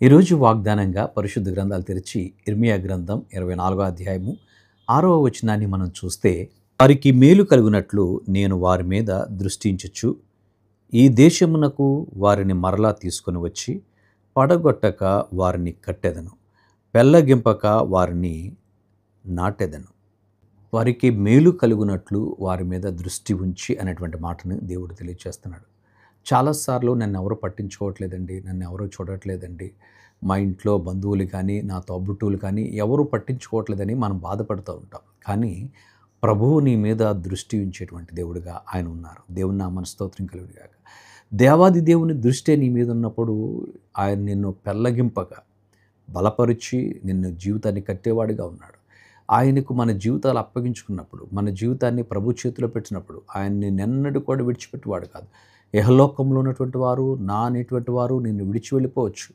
ఈరోజు వాగ్దానంగా పరిశుద్ధ గ్రంథాలు తెరిచి ఇర్మియా గ్రంథం 24వ అధ్యాయము 6వ వచనాన్ని మనం చూస్తే, వారికి మేలు కలుగునట్లు నేను వారి మీద దృష్టించుచు ఈ దేశమునకు వారిని మరలా తీసుకొని వచ్చి పడగొట్టక వారిని కట్టెదను, పెళ్ళగింపక వారిని నాటెదను. వారికి మేలు కలుగునట్లు వారి మీద దృష్టి ఉంచి అనేటువంటి మాటను దేవుడు తెలియజేస్తున్నాడు. చాలాసార్లు నన్ను ఎవరు పట్టించుకోవట్లేదండి, నన్ను ఎవరు చూడట్లేదండి, మా ఇంట్లో బంధువులు కానీ నా తోబుట్టువులు కానీ ఎవరు పట్టించుకోవట్లేదని మనం బాధపడుతూ ఉంటాం. కానీ ప్రభువు నీ మీద దృష్టి ఉంచేటువంటి దేవుడిగా ఆయన ఉన్నారు. దేవుని నామమున స్తోత్రం కలుగును గాక. దేవాది దేవుని దృష్టి నీ మీద ఉన్నప్పుడు ఆయన నిన్ను పెళ్ళగింపగా బలపరిచి నిన్ను జీవితాన్ని కట్టేవాడిగా ఉన్నాడు. ఆయనకు మన జీవితాలు అప్పగించుకున్నప్పుడు, మన జీవితాన్ని ప్రభు చేతిలో పెట్టినప్పుడు ఆయన్ని నిన్నడు కూడా విడిచిపెట్టేవాడు కాదు. ఇహలోకంలో ఉన్నటువంటి వారు, నా అనేటువంటి వారు నిన్ను విడిచి వెళ్ళిపోవచ్చు.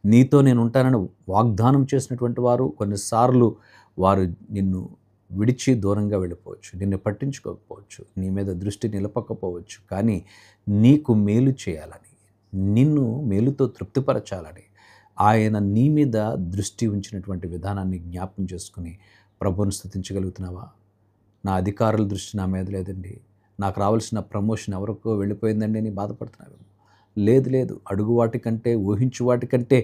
నీతో నేను ఉంటానని వాగ్దానం చేసినటువంటి వారు కొన్నిసార్లు వారు నిన్ను విడిచి దూరంగా వెళ్ళిపోవచ్చు, నిన్ను పట్టించుకోకపోవచ్చు, నీ మీద దృష్టి నిలపకపోవచ్చు. కానీ నీకు మేలు చేయాలని, నిన్ను మేలుతో తృప్తిపరచాలని ఆయన నీ మీద దృష్టి ఉంచినటువంటి విధానాన్ని జ్ఞాపకం చేసుకుని ప్రభువును స్తుతించగలుగుతున్నావా? నా అధికారుల దృష్టి నా మీద లేదండి, నాకు రావాల్సిన ప్రమోషన్ ఎవరికో వెళ్ళిపోయిందండి అని బాధపడుతున్నావేమో. లేదు, అడుగు వాటికంటే, ఊహించు వాటికంటే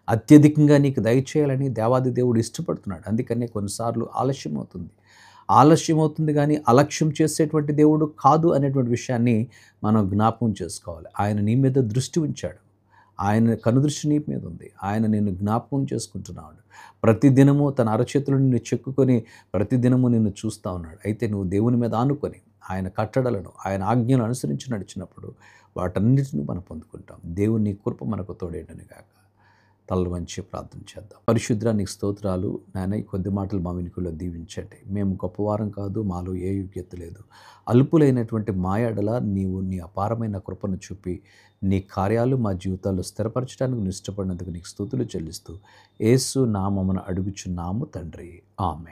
అత్యధికంగా నీకు దయచేయాలని దేవాది దేవుడు ఇష్టపడుతున్నాడు. అందుకనే కొన్నిసార్లు ఆలస్యం అవుతుంది కానీ అలక్ష్యం చేసేటువంటి దేవుడు కాదు అనేటువంటి విషయాన్ని మనం జ్ఞాపకం చేసుకోవాలి. ఆయన నీ మీద దృష్టి ఉంచాడు, ఆయన కనుదృష్టి నీ మీద ఉంది. ఆయన నిన్ను జ్ఞాపకం చేసుకుంటున్నాడు. ప్రతిదినము తన అరచేతులు నిన్ను చెక్కుకొని ప్రతిదినము నిన్ను చూస్తూ ఉన్నాడు. అయితే నువ్వు దేవుని మీద ఆనుకొని ఆయన కట్టడలను, ఆయన ఆజ్ఞలను అనుసరించి నడిచినప్పుడు వాటన్నిటిని మనం పొందుకుంటాం. దేవుని కృప మనకు తోడేయను గాక. తలలు వంచి ప్రార్థన చేద్దాం. పరిశుద్ధ నీకు స్తోత్రాలు నాయన, ఈ కొద్ది మాటలు మా వినికిలో దీవించండి. మేము గొప్పవారం కాదు, మాలో ఏ యోగ్యత లేదు. అల్పులైనటువంటి మా ఎడల నీవు నీ అపారమైన కృపను చూపి నీ కార్యాలు మా జీవితాల్లో స్థిరపరచడానికి నువ్వు ఇష్టపడినందుకు నీకు స్తుతులు చెల్లిస్తూ యేసు నామమున అడుగుచున్నాము తండ్రి. ఆమేన్.